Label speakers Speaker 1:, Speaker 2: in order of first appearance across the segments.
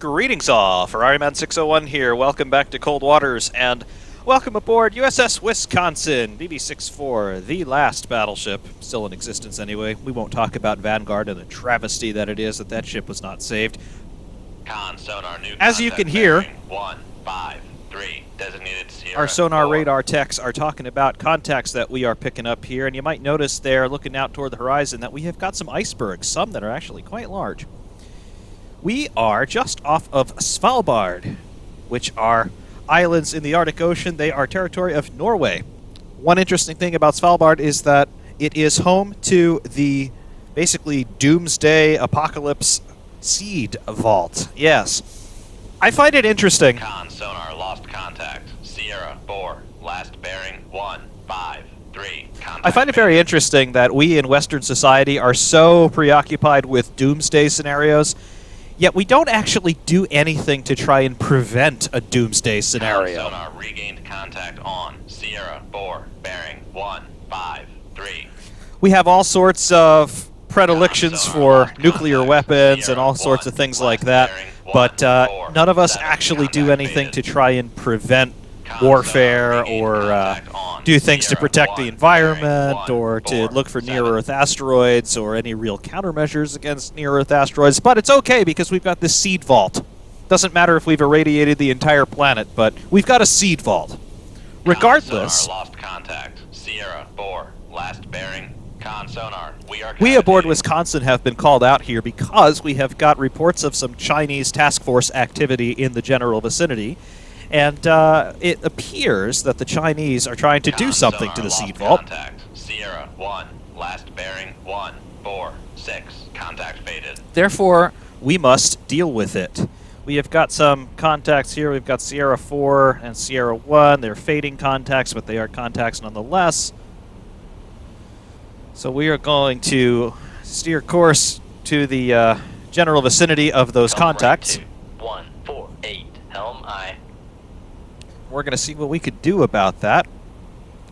Speaker 1: Greetings all, Ferrari-Man 601 here. Welcome back to Cold Waters, and welcome aboard USS Wisconsin, BB-64, the last battleship, still in existence anyway. We won't talk about Vanguard and the travesty that it is that ship was not saved.
Speaker 2: Con sonar new.
Speaker 1: As you can hear,
Speaker 2: 153 designated Sierra
Speaker 1: our sonar
Speaker 2: 4.
Speaker 1: radar techs are talking about contacts that we are picking up here, and you might notice there, looking out toward the horizon, that we have got some icebergs, some that are actually quite large. We are just off of Svalbard, which are islands in the Arctic Ocean. They are territory of Norway. One interesting thing about Svalbard is that it is home to the, basically, Doomsday apocalypse seed vault. Yes. I find it interesting.
Speaker 2: Con sonar lost contact. Sierra 4, last bearing 153.
Speaker 1: I find it very interesting that we in Western society are so preoccupied with doomsday scenarios, yet we don't actually do anything to try and prevent a doomsday scenario.
Speaker 2: Con sonar regained contact on Sierra 4, bearing 153.
Speaker 1: We have all sorts of predilections for nuclear weapons and all sorts of things like that, but none of us actually do anything to try and prevent warfare or do things to protect the environment or to look for near-Earth asteroids or any real countermeasures against near-Earth asteroids. But it's okay because we've got this seed vault. Doesn't matter if we've irradiated the entire planet, but we've got a seed vault. Regardless,
Speaker 2: lost contact. Sierra 4, last bearing. Con sonar.
Speaker 1: We aboard Wisconsin have been called out here because we have got reports of some Chinese task force activity in the general vicinity. And it appears that the Chinese are trying to do something to the seed vault.
Speaker 2: Contact. Sierra 1, last bearing 146. Contact faded.
Speaker 1: Therefore, we must deal with it. We have got some contacts here. We've got Sierra 4 and Sierra 1. They're fading contacts, but they are contacts nonetheless. So we are going to steer course to the general vicinity of those contacts.
Speaker 2: Right 148. Helm I.
Speaker 1: We're going to see what we could do about that,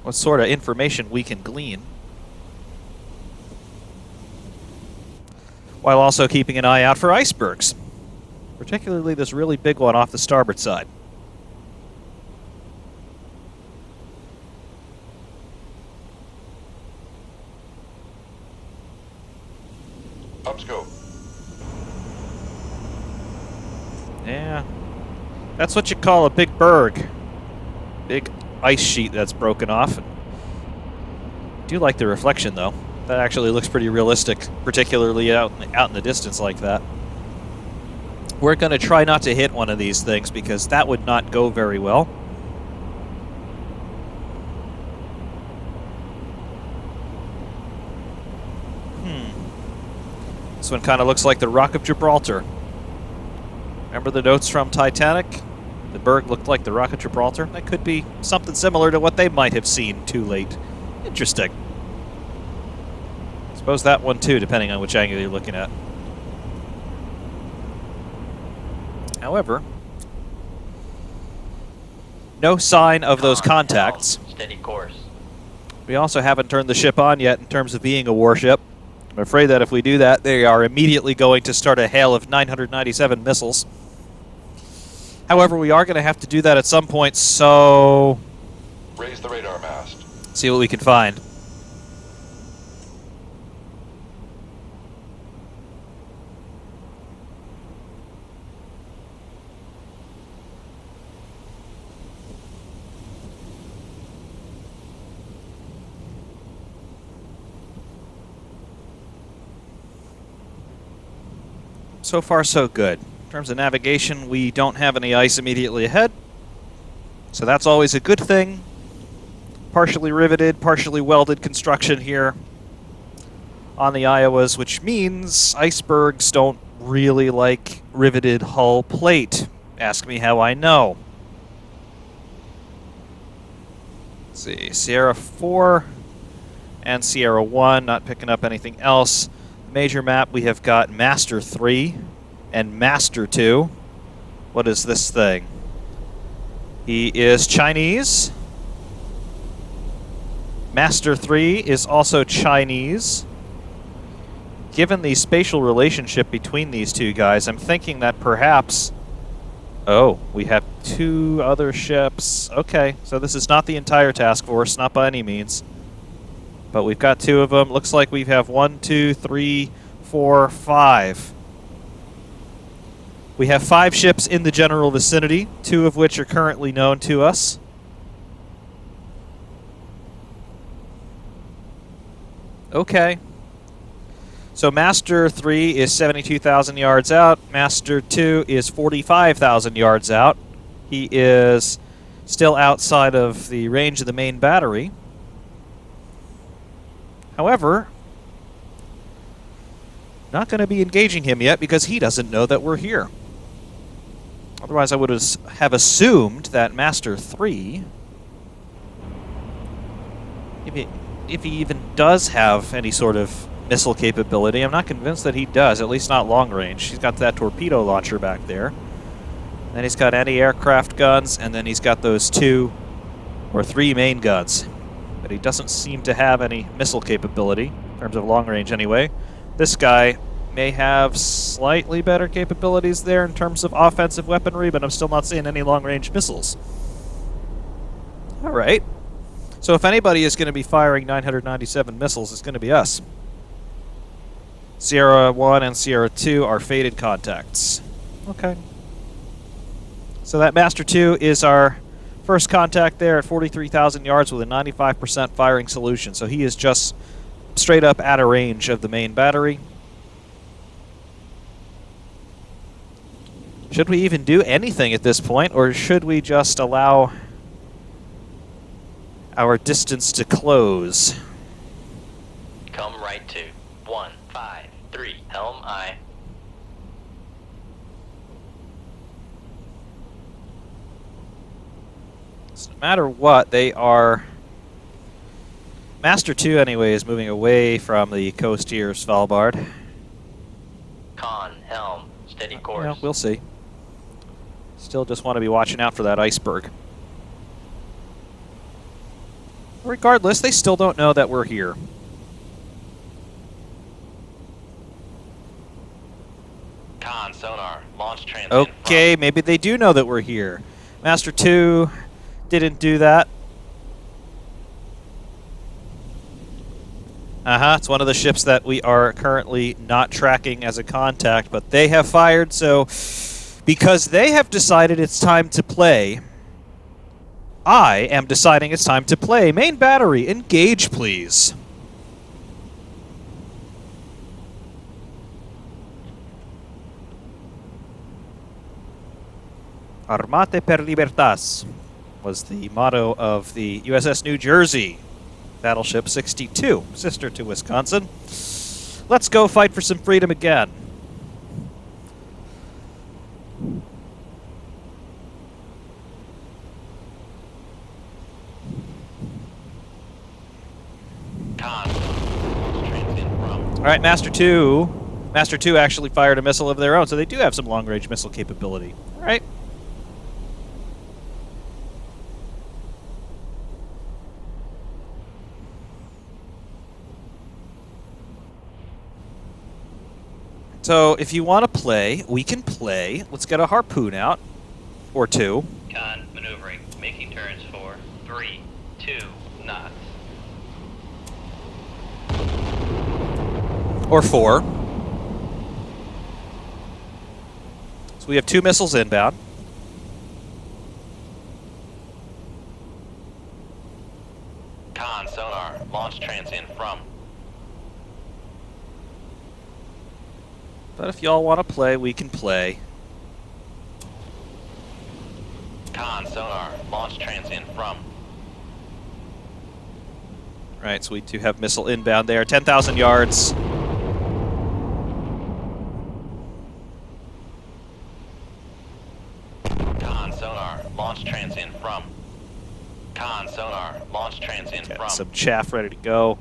Speaker 1: what sort of information we can glean, while also keeping an eye out for icebergs, particularly this really big one off the starboard side.
Speaker 3: Upscope.
Speaker 1: Yeah, that's what you call a big berg. Big ice sheet that's broken off. I do like the reflection, though. That actually looks pretty realistic, particularly out in the distance like that. We're going to try not to hit one of these things because that would not go very well. This one kind of looks like the Rock of Gibraltar. Remember the notes from Titanic? The berg looked like the Rock of Gibraltar. That could be something similar to what they might have seen too late. Interesting. I suppose that one too, depending on which angle you're looking at. However, no sign of those contacts.
Speaker 2: Steady course.
Speaker 1: We also haven't turned the ship on yet in terms of being a warship. I'm afraid that if we do that, they are immediately going to start a hail of 997 missiles. However, we are going to have to do that at some point, so
Speaker 3: Raise the radar mast.
Speaker 1: see what we can find. So far, so good. In terms of navigation, we don't have any ice immediately ahead, so that's always a good thing. Partially riveted, partially welded construction here on the Iowas, which means icebergs don't really like riveted hull plate. Ask me how I know. Let's see, Sierra 4 and Sierra 1, not picking up anything else. Major map, we have got Master 3 and Master 2. What is this thing? He is Chinese. Master 3 is also Chinese. given the spatial relationship between these two guys, I'm thinking that perhaps... Oh, we have 2 other ships. Okay, so this is not the entire task force, not by any means. But we've got 2 of them. Looks like we have 1, 2, 3, 4, 5. We have 5 ships in the general vicinity, 2 of which are currently known to us. Okay. So Master 3 is 72,000 yards out. Master 2 is 45,000 yards out. He is still outside of the range of the main battery. However, not going to be engaging him yet because he doesn't know that we're here. Otherwise, I would have assumed that Master 3, if he even does have any sort of missile capability, I'm not convinced that he does, at least not long range. He's got that torpedo launcher back there. Then he's got anti-aircraft guns, and then he's got those 2 or 3 main guns. But he doesn't seem to have any missile capability, in terms of long range anyway. This guy may have slightly better capabilities there in terms of offensive weaponry, but I'm still not seeing any long-range missiles. All right. So if anybody is going to be firing 997 missiles, it's going to be us. Sierra 1 and Sierra 2 are fated contacts. Okay. So that Master 2 is our first contact there at 43,000 yards with a 95% firing solution. So he is just straight up out of range of the main battery. Should we even do anything at this point, or should we just allow our distance to close?
Speaker 2: Come right to 153, helm aye.
Speaker 1: So no matter what, they are... Master 2, anyway, is moving away from the coast here of Svalbard.
Speaker 2: Con, helm, steady course.
Speaker 1: Well, we'll see. Still just want to be watching out for that iceberg. Regardless, they still don't know that we're here.
Speaker 2: Con, sonar, launch transient.
Speaker 1: Okay, maybe they do know that we're here. Master 2 didn't do that. It's one of the ships that we are currently not tracking as a contact, but they have fired, so because they have decided it's time to play, I am deciding it's time to play. Main battery, engage, please. Armate per libertas was the motto of the USS New Jersey, Battleship 62, sister to Wisconsin. Let's go fight for some freedom again.
Speaker 2: Con, launch transient from.
Speaker 1: All right, Master 2. Master 2 actually fired a missile of their own, so they do have some long-range missile capability. All right. So if you want to play, we can play. Let's get a harpoon out, or 2.
Speaker 2: Con, maneuvering, making turns for 3, 2 knots.
Speaker 1: Or 4. So we have 2 missiles inbound.
Speaker 2: Con, sonar, launch transient from.
Speaker 1: But if y'all want to play, we can play.
Speaker 2: Con, sonar, launch transient from.
Speaker 1: Right, so we do have missile inbound there. 10,000 yards.
Speaker 2: Con, sonar, launch transient from. Con, sonar, launch transient
Speaker 1: Got
Speaker 2: from.
Speaker 1: some chaff ready to go.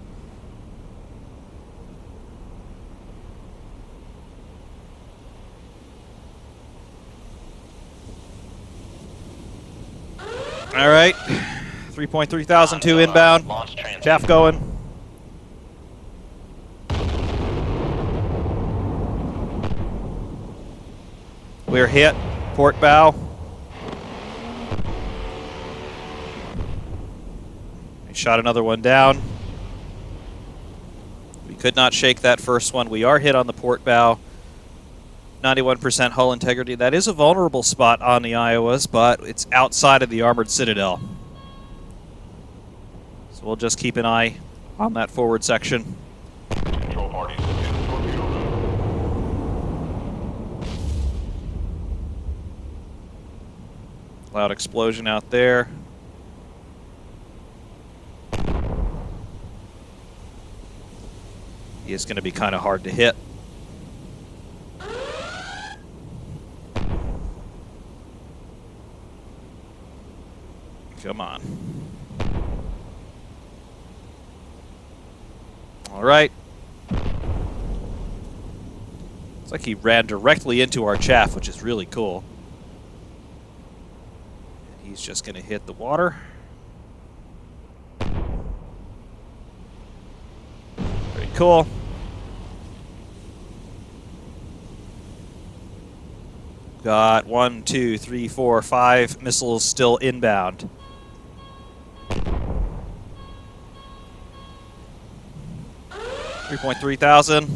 Speaker 1: All right, 3.3 thousand, 2 inbound.
Speaker 2: Launch transient
Speaker 1: Chaff going. We're hit. Port bow. We shot another one down. We could not shake that first one. We are hit on the port bow. 91% hull integrity. That is a vulnerable spot on the Iowas, but it's outside of the armored citadel. So we'll just keep an eye on that forward section.
Speaker 3: Control parties in the torpedo room.
Speaker 1: Loud explosion out there. He is going to be kind of hard to hit. Come on. All right. It's like he ran directly into our chaff, which is really cool. And he's just going to hit the water. Very cool. Got 1, 2, 3, 4, 5 missiles still inbound. $3.3 thousand.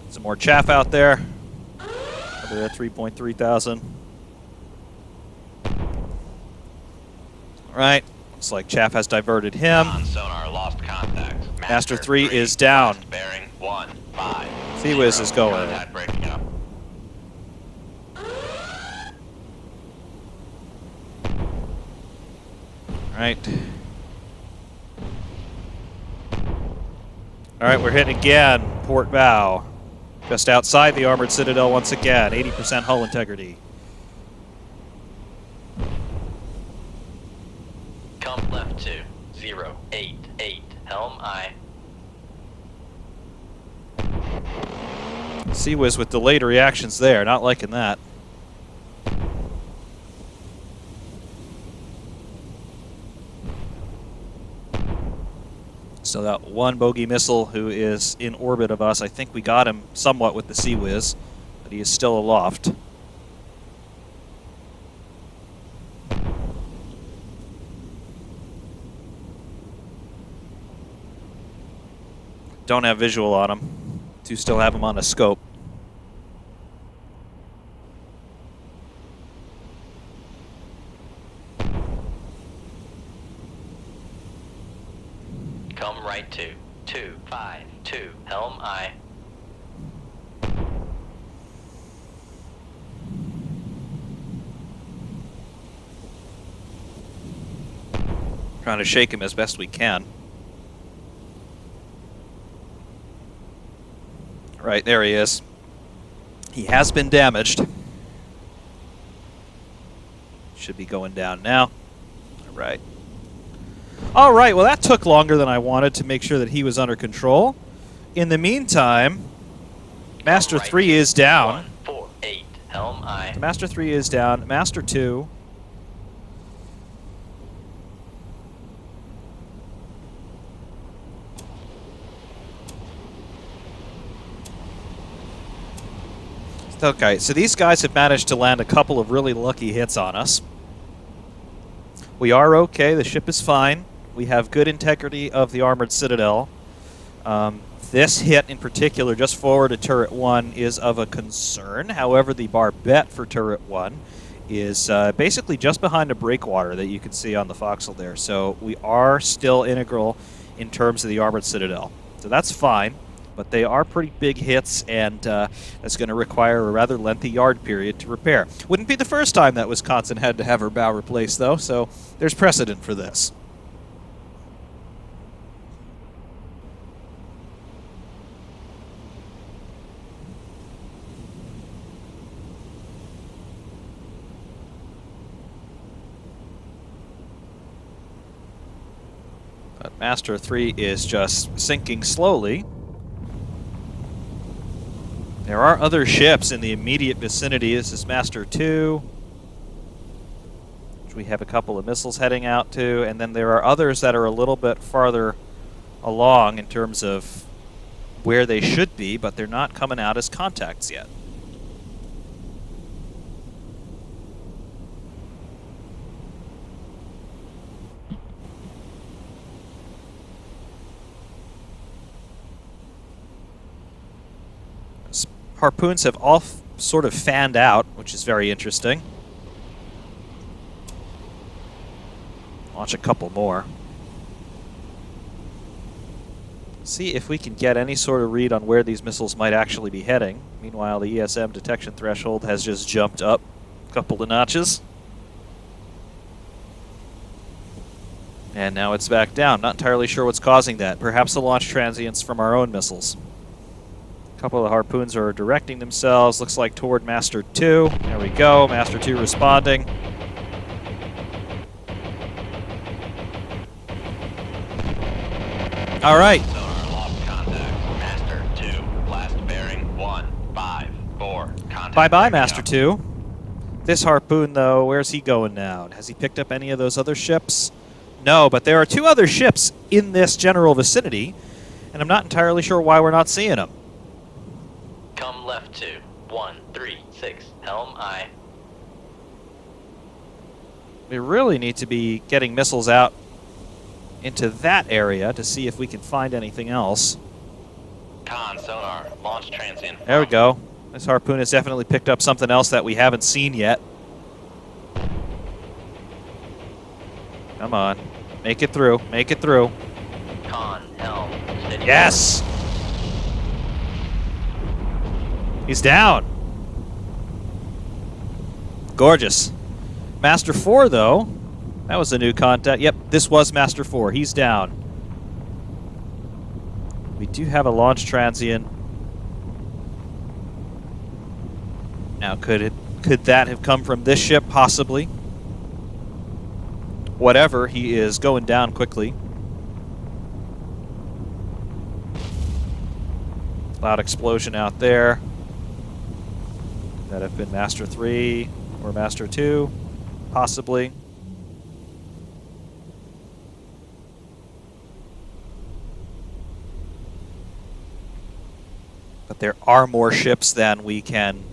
Speaker 1: Some more chaff out there. Another at 3.3 thousand. All right. Looks like chaff has diverted him.
Speaker 2: On sonar, lost contact.
Speaker 1: Master 3 is down.
Speaker 2: Last bearing 1, 5.
Speaker 1: Seawiz is going.
Speaker 2: Contact breaking up.
Speaker 1: All right. All right, we're hitting again. Port bow. Just outside the armored citadel once again. 80% hull integrity.
Speaker 2: Come left 2, 0, 8, 8. Helm I.
Speaker 1: Seawiz with delayed reactions there. Not liking that. So that one bogey missile who is in orbit of us, I think we got him somewhat with the Seawiz, but he is still aloft. Don't have visual on him. Do still have him on a scope.
Speaker 2: Come right 2, 2, 5, 2. Helm I.
Speaker 1: Trying to shake him as best we can. Right, there he is. He has been damaged. Should be going down now. All right. All right, well, that took longer than I wanted to make sure that he was under control. In the meantime, Master 3 is down.
Speaker 2: 1, 4, 8. Helm I.
Speaker 1: Master 3 is down. Master 2. Okay, so these guys have managed to land a couple of really lucky hits on us. We are okay. The ship is fine. We have good integrity of the armored citadel. This hit in particular, just forward of turret 1, is of a concern. However, the barbette for turret 1 is basically just behind a breakwater that you can see on the forecastle there. So we are still integral in terms of the armored citadel. So that's fine. But they are pretty big hits, and that's going to require a rather lengthy yard period to repair. Wouldn't be the first time that Wisconsin had to have her bow replaced, though, so there's precedent for this. But Master 3 is just sinking slowly. There are other ships in the immediate vicinity. This is Master 2, which we have a couple of missiles heading out to, and then there are others that are a little bit farther along in terms of where they should be, but they're not coming out as contacts yet. harpoons have all sort of fanned out, which is very interesting. Launch a couple more. See if we can get any sort of read on where these missiles might actually be heading. Meanwhile, the ESM detection threshold has just jumped up a couple of notches. And now it's back down. Not entirely sure what's causing that. Perhaps the launch transients from our own missiles. A couple of harpoons are directing themselves, looks like toward Master 2. There we go, Master 2 responding. All right.
Speaker 2: Sonar lost contact. Master 2, last bearing 154. Contact
Speaker 1: Bye-bye,
Speaker 2: breaking
Speaker 1: Master
Speaker 2: up.
Speaker 1: 2. This harpoon, though, where's he going now? Has he picked up any of those other ships? No, but there are 2 other ships in this general vicinity, and I'm not entirely sure why we're not seeing them.
Speaker 4: Come left 2, 136, helm aye.
Speaker 1: We really need to be getting missiles out into that area to see if we can find anything else.
Speaker 2: Con sonar, launch transient.
Speaker 1: There we go. This harpoon has definitely picked up something else that we haven't seen yet. Come on. Make it through. Make it through.
Speaker 4: Con, helm, steady.
Speaker 1: Yes! He's down. Gorgeous. Master 4, though. That was a new contact. Yep, this was Master 4. He's down. We do have a launch transient. Now, could that have come from this ship? Possibly. Whatever, he is going down quickly. Loud explosion out there. Could that have been Master 3 or Master 2? Possibly. But there are more ships than we can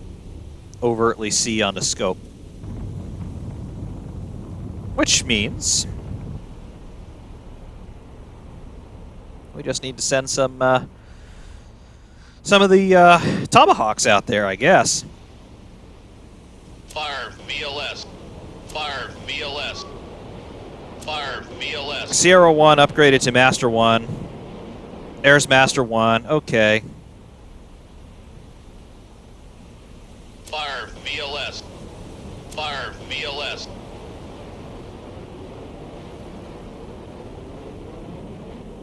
Speaker 1: overtly see on the scope. Which means we just need to send some of the Tomahawks out there, I guess.
Speaker 3: Fire VLS. Fire VLS. Fire VLS.
Speaker 1: Sierra 1 upgraded to Master 1. There's Master 1. Okay.
Speaker 3: Fire VLS. Fire VLS.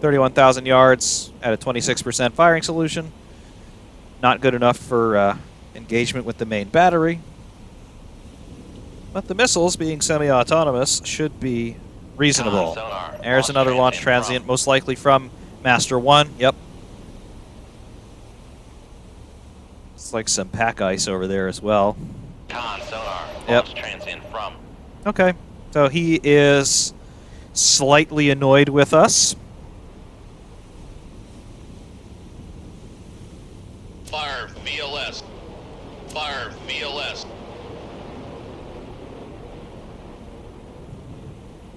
Speaker 1: 31,000 yards at a 26% firing solution. Not good enough for engagement with the main battery. But the missiles, being semi-autonomous, should be reasonable.
Speaker 2: Sonar,
Speaker 1: There's another launch transient, most likely from Master 1. Yep. It's like some pack ice over there as well.
Speaker 2: Con sonar,
Speaker 1: Yep.
Speaker 2: launch transient from.
Speaker 1: Okay. So he is slightly annoyed with us.
Speaker 3: Fire VLS. Fire VLS.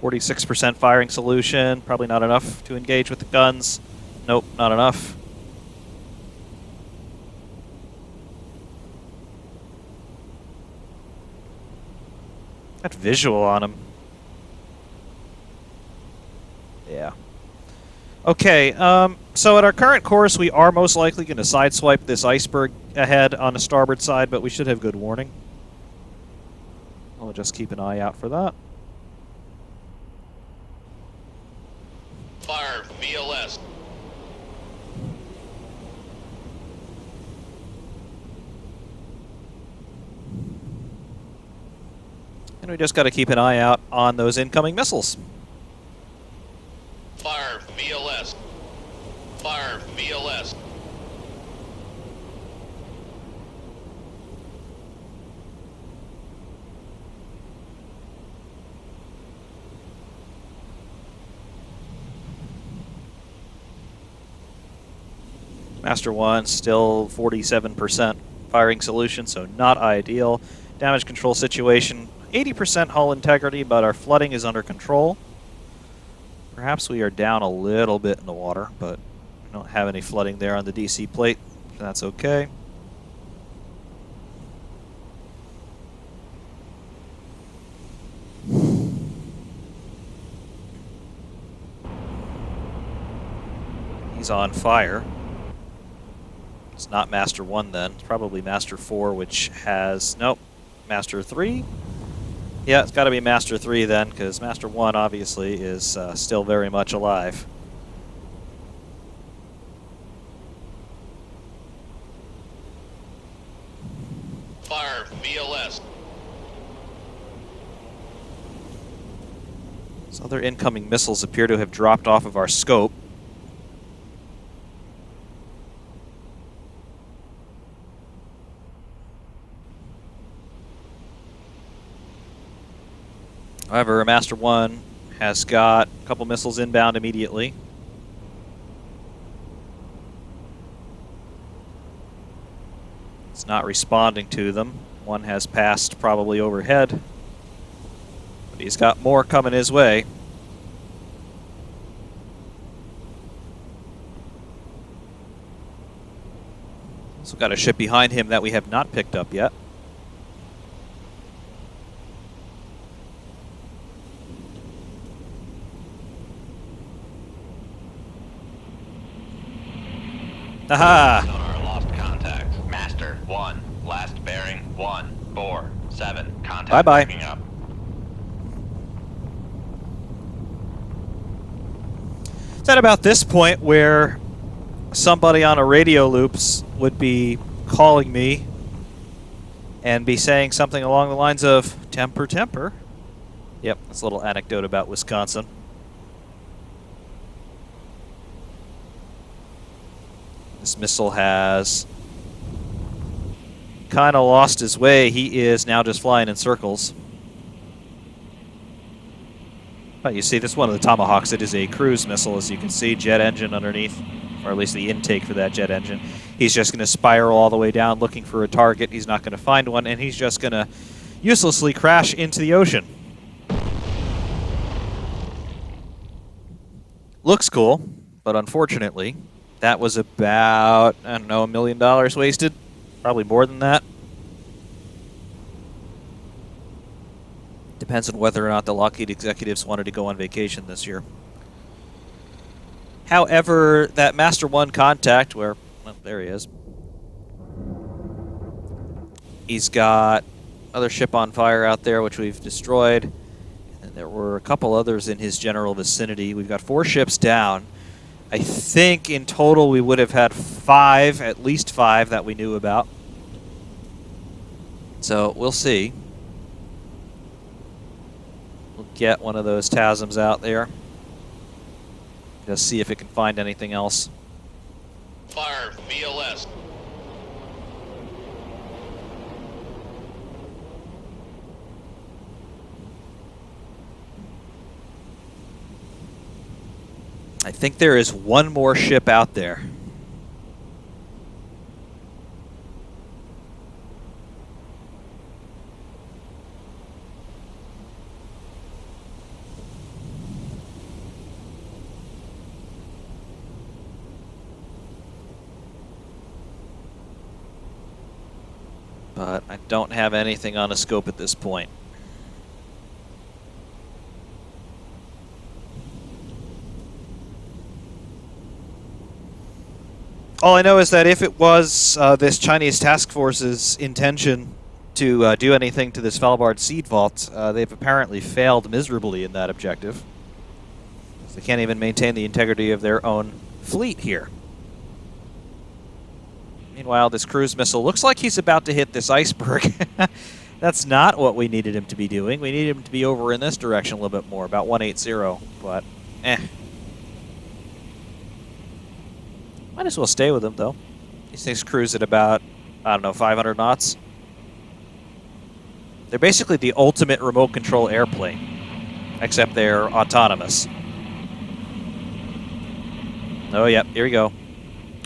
Speaker 1: 46% firing solution. Probably not enough to engage with the guns. Nope, not enough. That visual on him. Yeah. Okay, so at our current course, we are most likely going to sideswipe this iceberg ahead on the starboard side, but we should have good warning. I'll just keep an eye out for that.
Speaker 3: Fire VLS.
Speaker 1: And we just got to keep an eye out on those incoming missiles.
Speaker 3: Fire VLS. Fire VLS.
Speaker 1: Master 1 still 47% firing solution, so not ideal. Damage control situation, 80% hull integrity, but our flooding is under control. Perhaps we are down a little bit in the water, but we don't have any flooding there on the DC plate. So that's okay. bearings on fire. It's not Master 1 then. It's probably Master 4, which has... Nope. Master 3? Yeah, it's got to be Master 3 then, because Master 1 obviously is still very much alive.
Speaker 3: Fire VLS.
Speaker 1: So other incoming missiles appear to have dropped off of our scope. However, Master 1 has got a couple missiles inbound immediately. It's not responding to them. One has passed probably overhead. But he's got more coming his way. Also got a ship behind him that we have not picked up yet. Aha!
Speaker 2: Sonar lost contact. Master 1. Last bearing 147. Contact
Speaker 1: Bye-bye.
Speaker 2: picking up.
Speaker 1: It's at about this point where somebody on a radio loops would be calling me and be saying something along the lines of, temper, temper. Yep, that's a little anecdote about Wisconsin. This missile has kind of lost his way. He is now just flying in circles. But you see, this is one of the Tomahawks. It is a cruise missile, as you can see, jet engine underneath, or at least the intake for that jet engine. He's just going to spiral all the way down looking for a target. He's not going to find one, and he's just going to uselessly crash into the ocean. Looks cool, but unfortunately, that was about, I don't know, $1 million wasted. Probably more than that. Depends on whether or not the Lockheed executives wanted to go on vacation this year. However, that Master 1 contact, where, well, there he is. He's got another ship on fire out there, which we've destroyed. And there were a couple others in his general vicinity. We've got 4 ships down. I think in total we would have had 5, at least 5 that we knew about. So we'll see. We'll get one of those TASMs out there. Just see if it can find anything else.
Speaker 3: Fire VLS.
Speaker 1: I think there is one more ship out there. But I don't have anything on a scope at this point. All I know is that if it was this Chinese task force's intention to do anything to this Svalbard seed vault, they've apparently failed miserably in that objective. They can't even maintain the integrity of their own fleet here. Meanwhile, this cruise missile looks like he's about to hit this iceberg. That's not what we needed him to be doing. We needed him to be over in this direction a little bit more, about 180, but Might as well stay with him, though. These things cruise at about, I don't know, 500 knots. They're basically the ultimate remote control airplane, except they're autonomous. Oh, yep, here we go.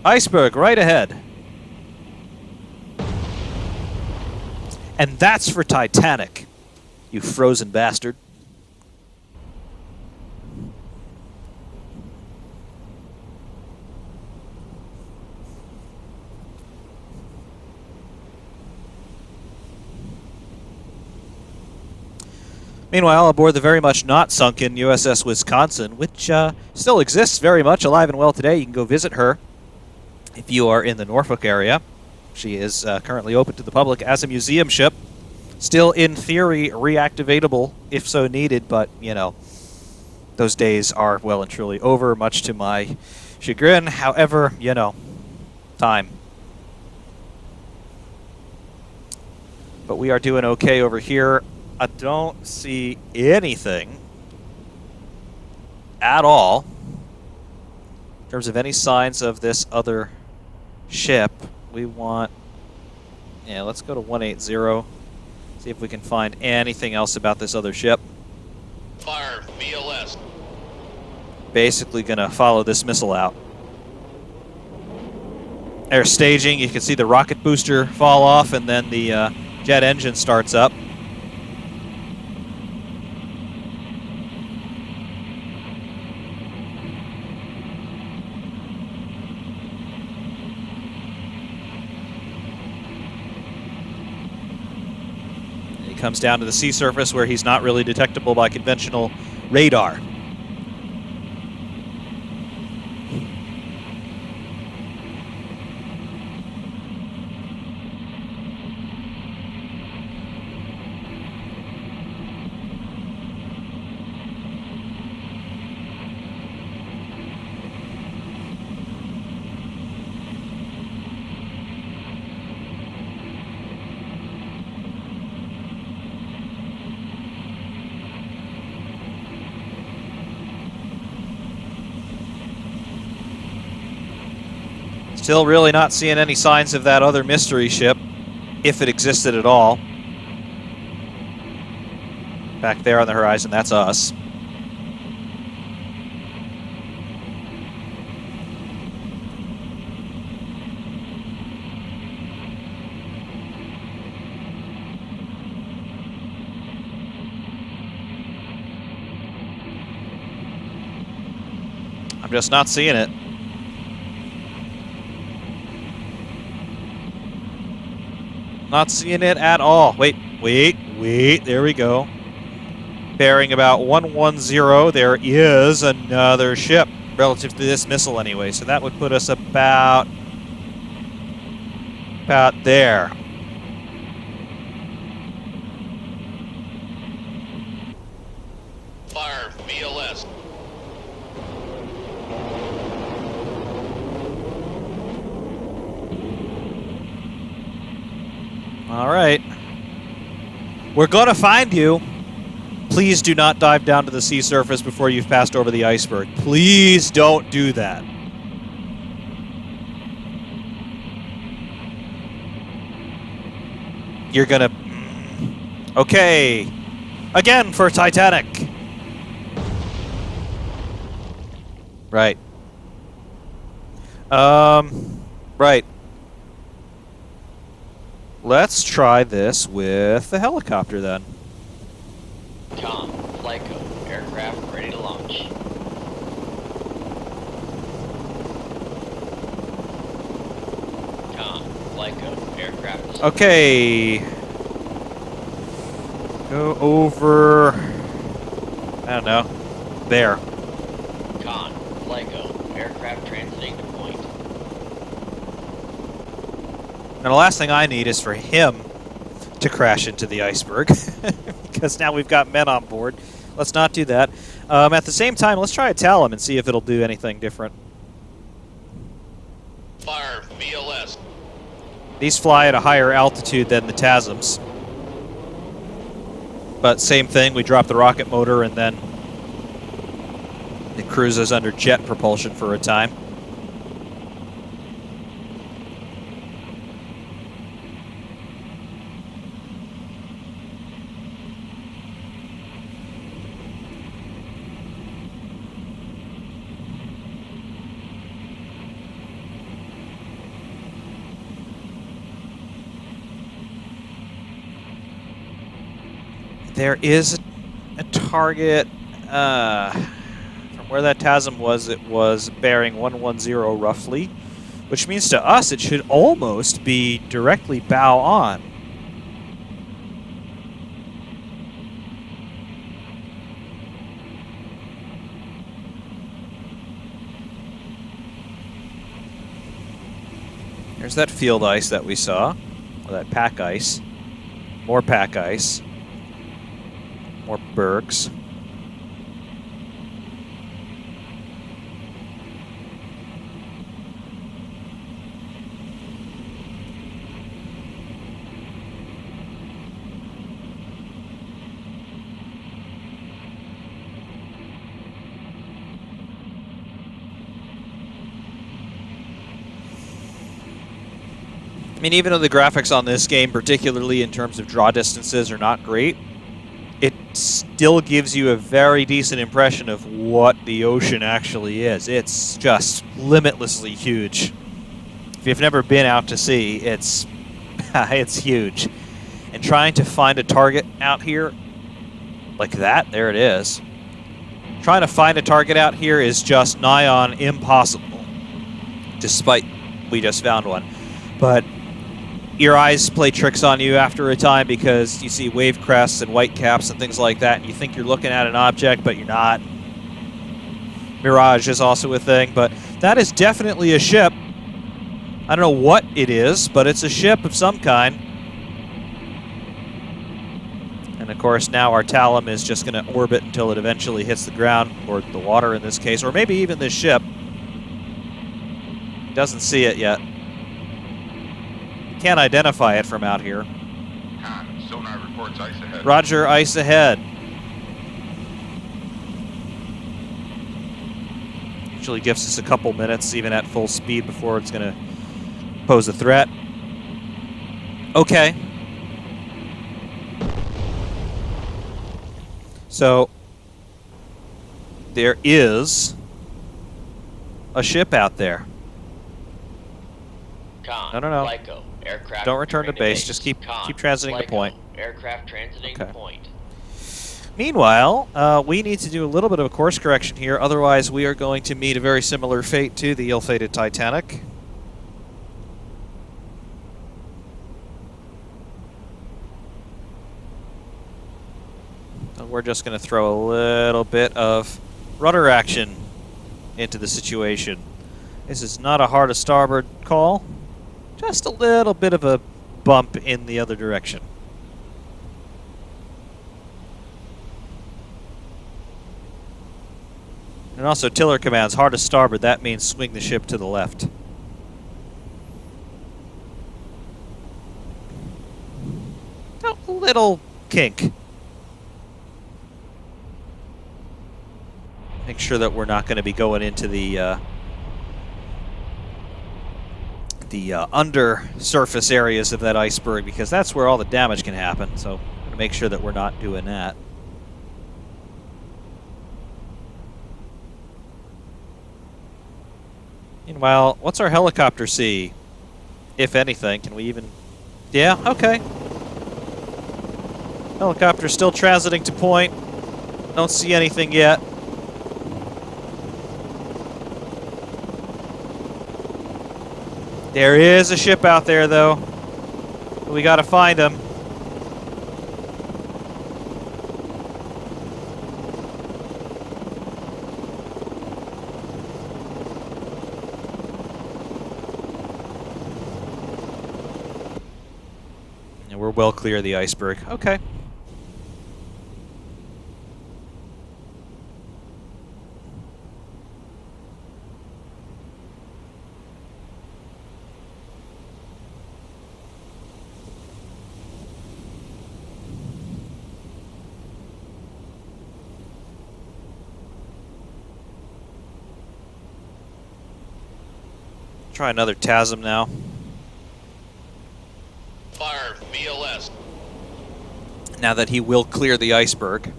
Speaker 1: Iceberg right ahead. And that's for Titanic, you frozen bastard. Meanwhile, aboard the very much not sunken USS Wisconsin, which still exists very much alive and well today, you can go visit her if you are in the Norfolk area. She is currently open to the public as a museum ship. Still, in theory, reactivatable if so needed, but, you know, those days are well and truly over, much to my chagrin. However, you know, time. But we are doing okay over here. I don't see anything at all in terms of any signs of this other ship. We want, yeah, let's go to 180, see if we can find anything else about this other ship.
Speaker 3: Fire VLS.
Speaker 1: Basically gonna follow this missile out. They're staging, you can see the rocket booster fall off and then the jet engine starts up. He comes down to the sea surface where he's not really detectable by conventional radar. Still really not seeing any signs of that other mystery ship, if it existed at all. Back there on the horizon, that's us. I'm just not seeing it. Not seeing it at all. Wait, there we go. Bearing about 110, there is another ship, relative to this missile anyway. So that would put us about there.
Speaker 3: Fire VLS.
Speaker 1: All right. We're going to find you. Please do not dive down to the sea surface before you've passed over the iceberg. Please don't do that. You're going to... Okay. Again for Titanic. Right. Right. Let's try this with the helicopter then.
Speaker 4: Com, Flyco, aircraft ready to launch. Com, Flyco, aircraft is
Speaker 1: Okay. Go over... I don't know. There.
Speaker 4: Con, Flyco, aircraft transiting to point.
Speaker 1: Now the last thing I need is for him to crash into the iceberg. Because now we've got men on board. Let's not do that. At the same time, let's try to tell him and see if it'll do anything different.
Speaker 3: Fire VLS.
Speaker 1: These fly at a higher altitude than the TASMs. But same thing, we drop the rocket motor and then it cruises under jet propulsion for a time. There is a target, from where that TASM was, it was bearing 110 roughly, which means to us it should almost be directly bow on. There's that field ice that we saw. Or that pack ice. More pack ice. More bergs. I mean, even though the graphics on this game, particularly in terms of draw distances, are not great, it still gives you a very decent impression of what the ocean actually is. It's just limitlessly huge. If you've never been out to sea, it's it's huge. And trying to find a target out here like that, there it is. Trying to find a target out here is just nigh on impossible, despite we just found one. But your eyes play tricks on you after a time because you see wave crests and white caps and things like that, and you think you're looking at an object, but you're not. Mirage is also a thing, but that is definitely a ship. I don't know what it is, but it's a ship of some kind. And of course, now our Talum is just going to orbit until it eventually hits the ground, or the water in this case, or maybe even this ship. Doesn't see it yet. Can't identify it from out here.
Speaker 3: Sonar reports ice ahead.
Speaker 1: Roger, ice ahead. Usually gives us a couple minutes, even at full speed, before it's going to pose a threat. Okay. So, there is a ship out there.
Speaker 4: Con,
Speaker 1: No.
Speaker 4: Lyco, aircraft
Speaker 1: Don't return to
Speaker 4: returning
Speaker 1: base. Just keep
Speaker 4: Con,
Speaker 1: transiting to
Speaker 4: Lyco,
Speaker 1: point.
Speaker 4: Aircraft transiting to
Speaker 1: Okay.
Speaker 4: point.
Speaker 1: Meanwhile, we need to do a little bit of a course correction here. Otherwise, we are going to meet a very similar fate to the ill-fated Titanic. So we're just going to throw a little bit of rudder action into the situation. This is not a hard to starboard call. Just a little bit of a bump in the other direction. And also tiller commands, hard to starboard, that means swing the ship to the left. Oh, a little kink. Make sure that we're not going to be going into the under surface areas of that iceberg, because that's where all the damage can happen. So I'm going to make sure that we're not doing that. Meanwhile, what's our helicopter see? If anything, can we even... Yeah, okay. Helicopter still transiting to point. Don't see anything yet. There is a ship out there, though. We gotta find him. And we're well clear of the iceberg. Okay. Try another TASM now.
Speaker 3: Fire VLS.
Speaker 1: Now that he will clear the iceberg.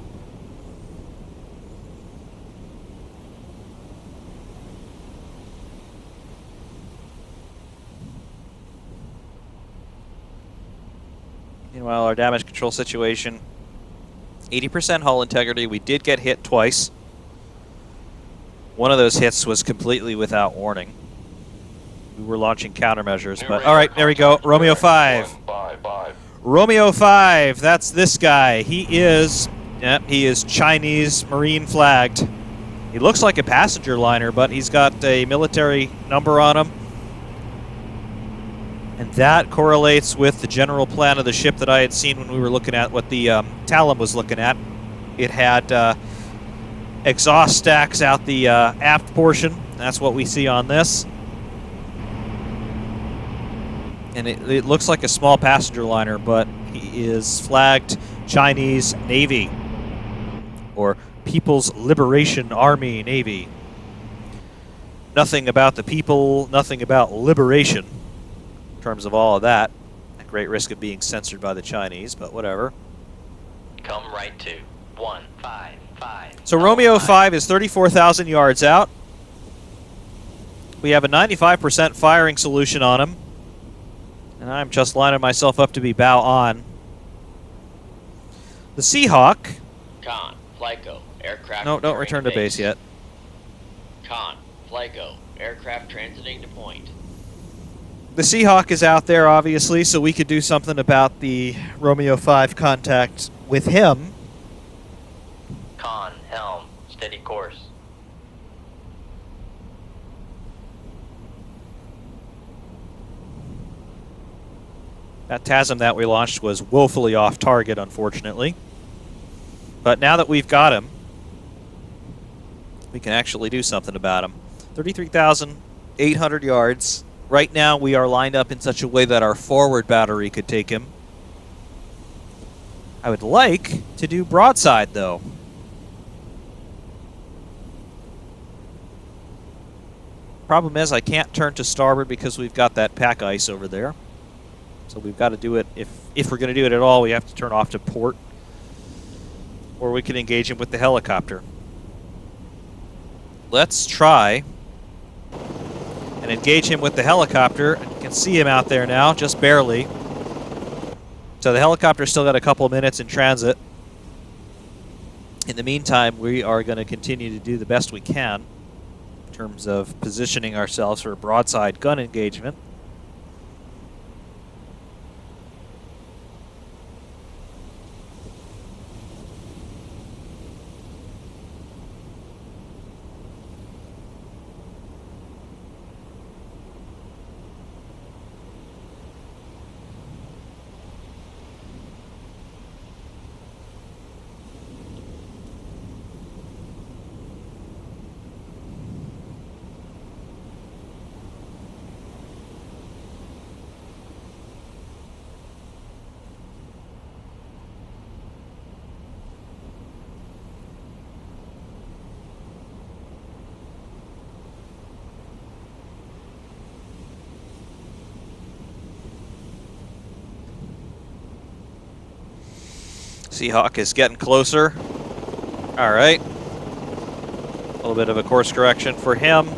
Speaker 1: Meanwhile, our damage control situation, 80% hull integrity. We did get hit twice. One of those hits was completely without warning. We were launching countermeasures, but all right, there we go. Romeo 5. Romeo 5, that's this guy. He is Chinese Marine flagged. He looks like a passenger liner, but he's got a military number on him. And that correlates with the general plan of the ship that I had seen when we were looking at what the Talon was looking at. It had exhaust stacks out the aft portion. That's what we see on this. And it looks like a small passenger liner, but he is flagged Chinese Navy, or People's Liberation Army Navy. Nothing about the people, nothing about liberation in terms of all of that. At great risk of being censored by the Chinese, but whatever.
Speaker 2: Come right to 155.
Speaker 1: So Romeo 5 is 34,000 yards out. We have a 95% firing solution on him. And I'm just lining myself up to be bow on. The Seahawk.
Speaker 4: Con, Flyco, aircraft.
Speaker 1: No, don't return to base yet.
Speaker 4: Con, Flyco, aircraft transiting to point.
Speaker 1: The Seahawk is out there, obviously, so we could do something about the Romeo 5 contact with him.
Speaker 2: Con, helm, steady course.
Speaker 1: That TASM that we launched was woefully off target, unfortunately. But now that we've got him, we can actually do something about him. 33,800 yards. Right now we are lined up in such a way that our forward battery could take him. I would like to do broadside, though. Problem is I can't turn to starboard because we've got that pack ice over there. So we've got to do it, if we're going to do it at all, we have to turn off to port. Or we can engage him with the helicopter. Let's try and engage him with the helicopter. You can see him out there now, just barely. So the helicopter's still got a couple of minutes in transit. In the meantime, we are going to continue to do the best we can in terms of positioning ourselves for a broadside gun engagement. Seahawk is getting closer. All right. A little bit of a course correction for him.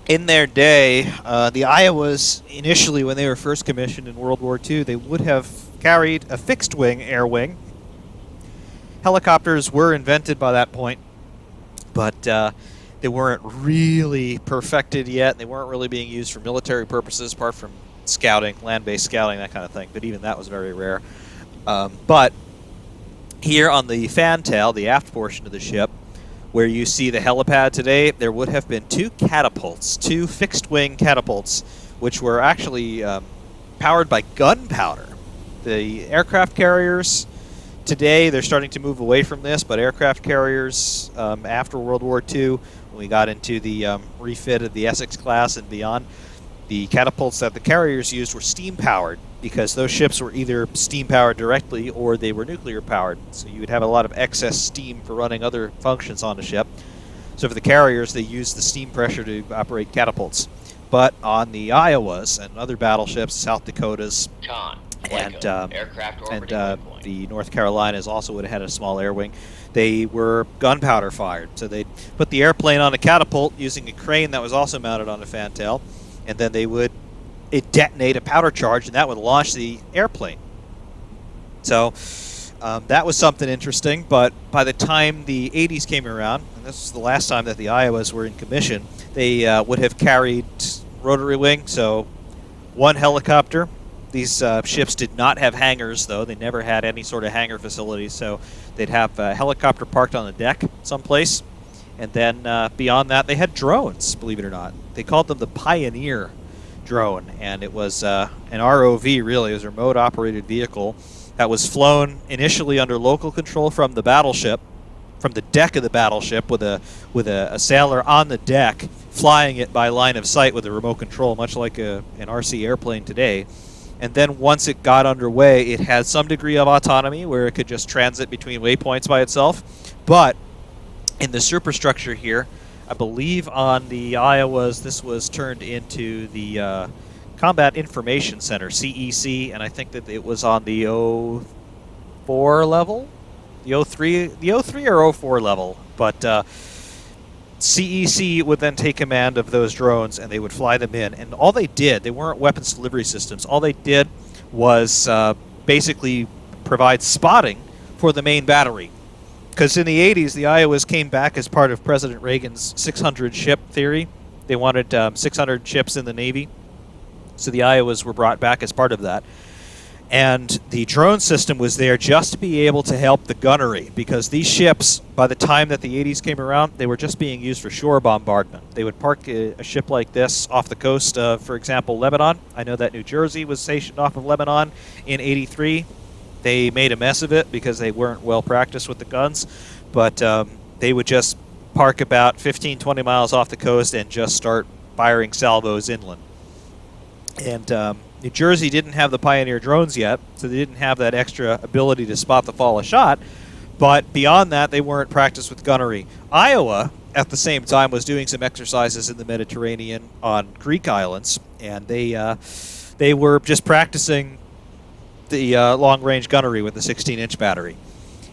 Speaker 1: In their day, the Iowas, initially when they were first commissioned in World War II, they would have carried a fixed-wing air wing. Helicopters were invented by that point, but they weren't really perfected yet. They weren't really being used for military purposes, apart from scouting, land-based scouting, that kind of thing. But even that was very rare. But here on the fantail, the aft portion of the ship, where you see the helipad today, there would have been two catapults, two fixed-wing catapults, which were actually powered by gunpowder. The aircraft carriers today, they're starting to move away from this, but aircraft carriers after World War II, when we got into the refit of the Essex class and beyond, the catapults that the carriers used were steam-powered, because those ships were either steam-powered directly or they were nuclear-powered. So you would have a lot of excess steam for running other functions on the ship. So for the carriers, they used the steam pressure to operate catapults. But on the Iowas and other battleships, South Dakotas, and the North Carolinas also would have had a small air wing. They were gunpowder fired. So they put the airplane on a catapult using a crane that was also mounted on a fantail, and then they would detonate a powder charge, and that would launch the airplane. So that was something interesting. But by the time the 80s came around, and this was the last time that the Iowas were in commission, they would have carried rotary wing, so one helicopter These ships did not have hangars, though. They never had any sort of hangar facility, so they'd have a helicopter parked on the deck someplace. And then beyond that, they had drones, believe it or not. They called them the Pioneer drone, and it was an ROV, really. It was a remote-operated vehicle that was flown initially under local control from the battleship, from the deck of the battleship, with a sailor on the deck, flying it by line of sight with a remote control, much like an RC airplane today. And then once it got underway, it had some degree of autonomy where it could just transit between waypoints by itself. But in the superstructure here, I believe on the Iowas, this was turned into the Combat Information Center, CEC, and I think that it was on the 04 level? The 03 or 04 level. But CEC would then take command of those drones, and they would fly them in. And all they did, they weren't weapons delivery systems. All they did was basically provide spotting for the main battery. Because in the 80s, the Iowas came back as part of President Reagan's 600 ship theory. They wanted 600 ships in the Navy. So the Iowas were brought back as part of that. And the drone system was there just to be able to help the gunnery, because these ships, by the time that the 80s came around, they were just being used for shore bombardment. They would park a ship like this off the coast of, for example, Lebanon. I know that New Jersey was stationed off of Lebanon in 83. They made a mess of it because they weren't well practiced with the guns, but they would just park about 15, 20 miles off the coast and just start firing salvos inland. And New Jersey didn't have the Pioneer drones yet, so they didn't have that extra ability to spot the fall of shot. But beyond that, they weren't practiced with gunnery. Iowa, at the same time, was doing some exercises in the Mediterranean on Greek islands, and they were just practicing the long-range gunnery with the 16-inch battery.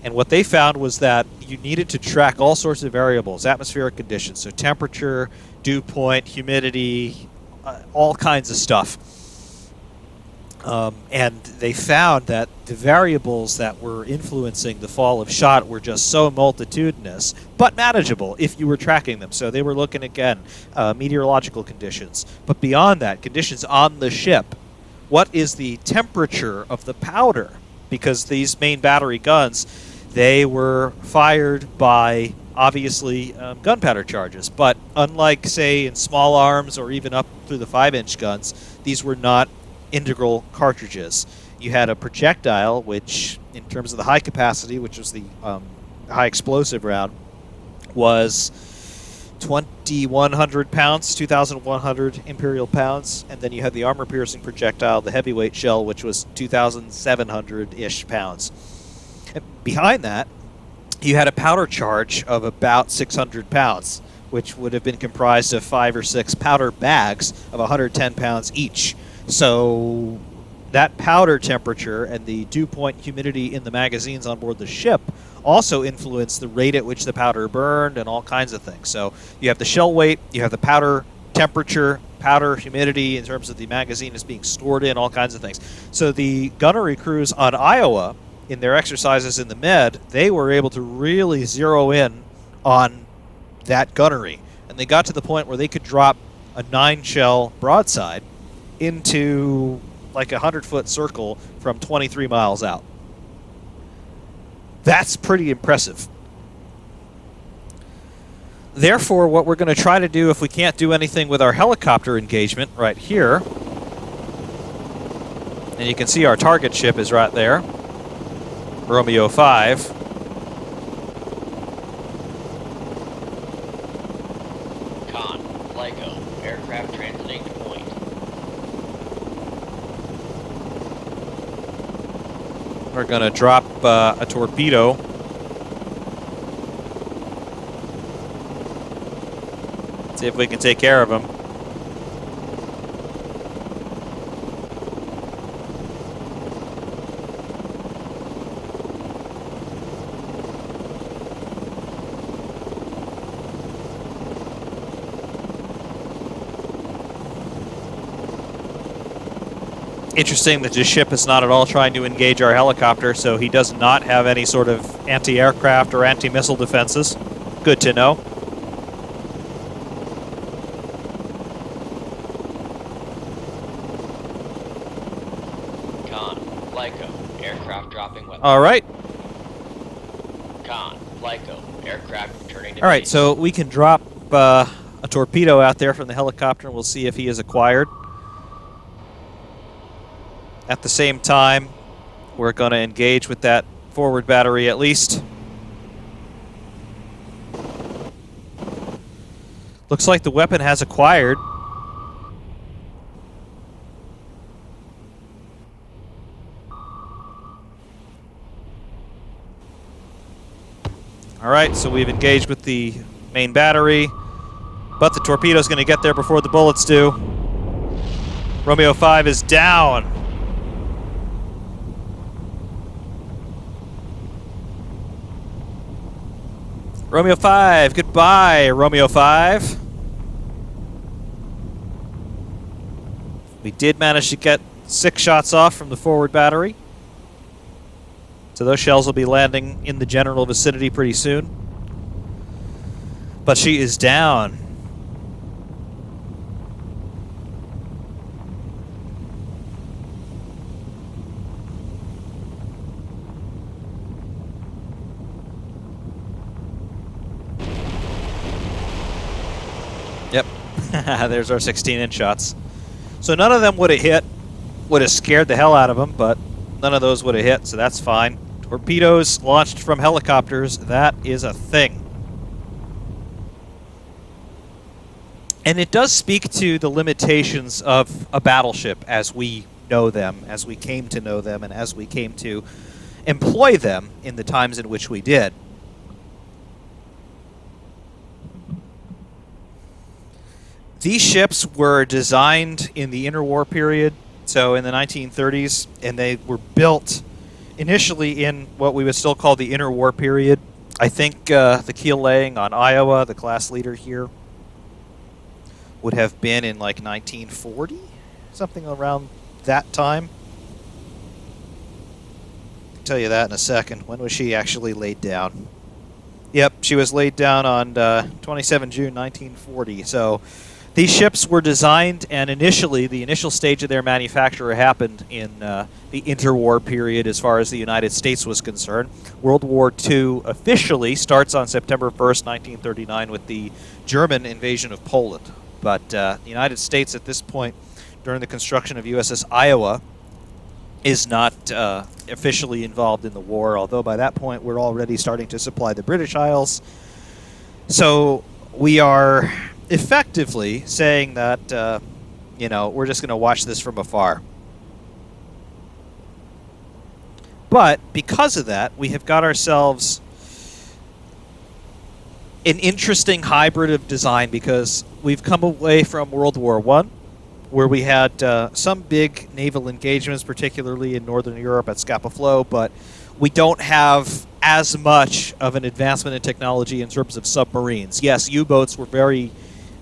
Speaker 1: And what they found was that you needed to track all sorts of variables, atmospheric conditions, so temperature, dew point, humidity, all kinds of stuff. And they found that the variables that were influencing the fall of shot were just so multitudinous, but manageable if you were tracking them. So they were looking, again, meteorological conditions. But beyond that, conditions on the ship. What is the temperature of the powder? Because these main battery guns, they were fired by, obviously, gunpowder charges. But unlike, say, in small arms or even up through the 5-inch guns, these were not integral cartridges. You had a projectile, which, in terms of the high capacity, which was the high explosive round, was 2,100 pounds, 2,100 imperial pounds, and then you had the armor-piercing projectile, the heavyweight shell, which was 2,700-ish pounds. And behind that, you had a powder charge of about 600 pounds, which would have been comprised of 5 or 6 powder bags of 110 pounds each. So that powder temperature and the dew point humidity in the magazines on board the ship also influenced the rate at which the powder burned and all kinds of things. So you have the shell weight, you have the powder temperature, powder humidity in terms of the magazine is being stored in, all kinds of things. So the gunnery crews on Iowa, in their exercises in the Med, they were able to really zero in on that gunnery. And they got to the point where they could drop a 9-shell broadside into like a 100-foot circle from 23 miles out. That's pretty impressive. Therefore, what we're going to try to do, if we can't do anything with our helicopter engagement right here, and you can see our target ship is right there, Romeo 5.
Speaker 4: Con, FLYCO, aircraft transiting to point.
Speaker 1: We're going to drop a torpedo. See if we can take care of him. Interesting that this ship is not at all trying to engage our helicopter, so he does not have any sort of anti-aircraft or anti-missile defenses. Good to know. All right.
Speaker 4: Con, Flyco, aircraft returning to
Speaker 1: All right,
Speaker 4: base.
Speaker 1: so we can drop a torpedo out there from the helicopter, and we'll see if he is acquired. At the same time, we're going to engage with that forward battery at least. Looks like the weapon has acquired. All right, so we've engaged with the main battery, but the torpedo's going to get there before the bullets do. Romeo 5 is down. Romeo 5, goodbye, Romeo 5. We did manage to get 6 shots off from the forward battery. So those shells will be landing in the general vicinity pretty soon. But she is down. Yep. There's our 16-inch shots. So none of them would have hit. Would have scared the hell out of them, but none of those would have hit, so that's fine. Torpedoes launched from helicopters, that is a thing. And it does speak to the limitations of a battleship as we know them, as we came to know them, and as we came to employ them in the times in which we did. These ships were designed in the interwar period, so in the 1930s, and they were built initially in what we would still call the interwar period. I think the keel laying on Iowa, the class leader here, would have been in like 1940, something around that time. I'll tell you that in a second. When was she actually laid down? Yep, she was laid down on 27 June 1940. So these ships were designed, and initially, the initial stage of their manufacture happened in the interwar period as far as the United States was concerned. World War II officially starts on September 1st, 1939 with the German invasion of Poland. But the United States at this point, during the construction of USS Iowa, is not officially involved in the war, although by that point we're already starting to supply the British Isles. So we are effectively saying that, you know, we're just going to watch this from afar. But because of that, we have got ourselves an interesting hybrid of design, because we've come away from World War I, where we had some big naval engagements, particularly in Northern Europe at Scapa Flow, but we don't have as much of an advancement in technology in terms of submarines. Yes, U-boats were very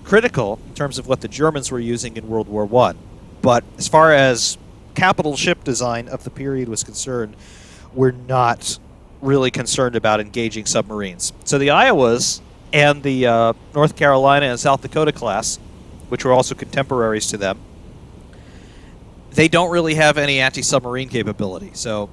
Speaker 1: critical in terms of what the Germans were using in World War I, but as far as capital ship design of the period was concerned, we're not really concerned about engaging submarines. So the Iowas and the North Carolina and South Dakota class, which were also contemporaries to them, they don't really have any anti-submarine capability. So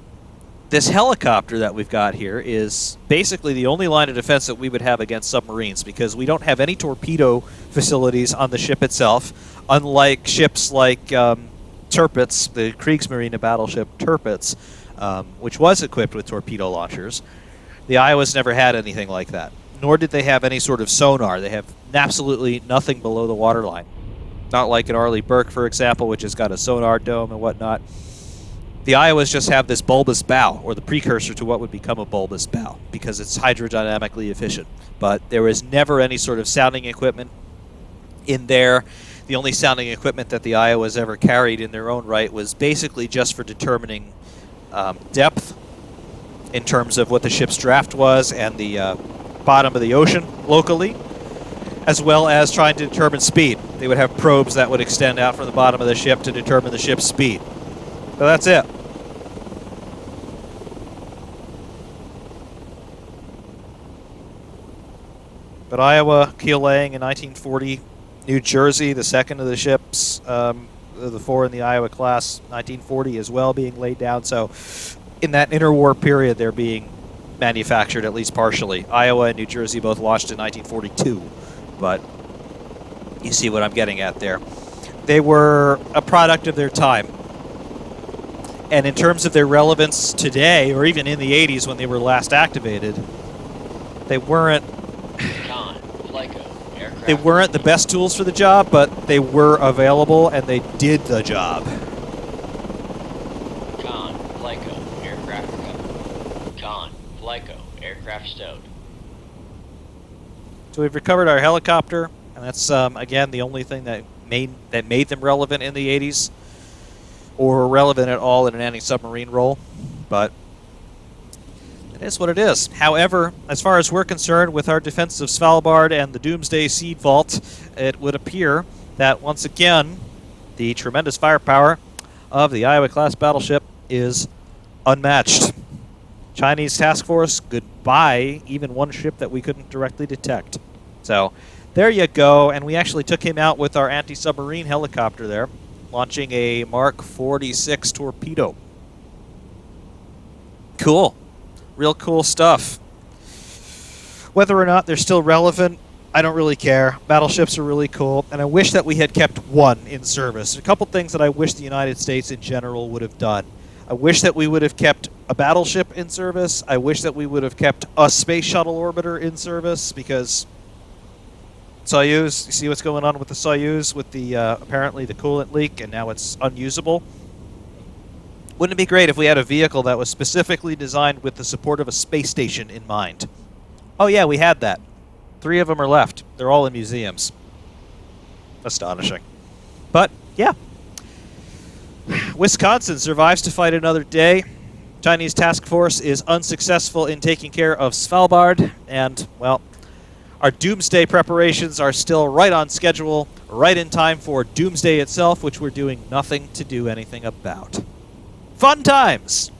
Speaker 1: this helicopter that we've got here is basically the only line of defense that we would have against submarines, because we don't have any torpedo facilities on the ship itself, unlike ships like Tirpitz, the Kriegsmarine battleship Tirpitz, which was equipped with torpedo launchers. The Iowas never had anything like that, nor did they have any sort of sonar. They have absolutely nothing below the waterline. Not like an Arleigh Burke, for example, which has got a sonar dome and whatnot. The Iowas just have this bulbous bow, or the precursor to what would become a bulbous bow, because it's hydrodynamically efficient. But there was never any sort of sounding equipment in there. The only sounding equipment that the Iowas ever carried in their own right was basically just for determining depth in terms of what the ship's draft was and the bottom of the ocean locally, as well as trying to determine speed. They would have probes that would extend out from the bottom of the ship to determine the ship's speed. So that's it. But Iowa keel laying in 1940, New Jersey, the second of the ships, the 4 in the Iowa class, 1940 as well, being laid down. So in that interwar period, they're being manufactured, at least partially. Iowa and New Jersey both launched in 1942, but you see what I'm getting at there. They were a product of their time. And in terms of their relevance today, or even in the 80s when they were last activated, they weren't they weren't the best tools for the job, but they were available and they did the job.
Speaker 4: Aircraft stowed.
Speaker 1: So we've recovered our helicopter, and that's again the only thing that made them relevant in the 80s, or relevant at all in an anti-submarine role. But it is what it is. However, as far as we're concerned, with our defense of Svalbard and the Doomsday seed vault, it would appear that once again the tremendous firepower of the Iowa-class battleship is unmatched. Chinese task force, goodbye, even one ship that we couldn't directly detect. So there you go, and we actually took him out with our anti-submarine helicopter there, launching a Mark 46 torpedo. Cool. Real cool stuff. Whether or not they're still relevant, I don't really care. Battleships are really cool, and I wish that we had kept one in service. A couple things that I wish the United States in general would have done. I wish that we would have kept a battleship in service. I wish that we would have kept a space shuttle orbiter in service, because Soyuz, you see what's going on with the Soyuz with the apparently the coolant leak, and now it's unusable. Wouldn't it be great if we had a vehicle that was specifically designed with the support of a space station in mind? Oh yeah, we had that. 3 of them are left. They're all in museums. Astonishing. But yeah. Wisconsin survives to fight another day. Chinese task force is unsuccessful in taking care of Svalbard, and, well, our Doomsday preparations are still right on schedule, right in time for Doomsday itself, which we're doing nothing to do anything about. Fun times!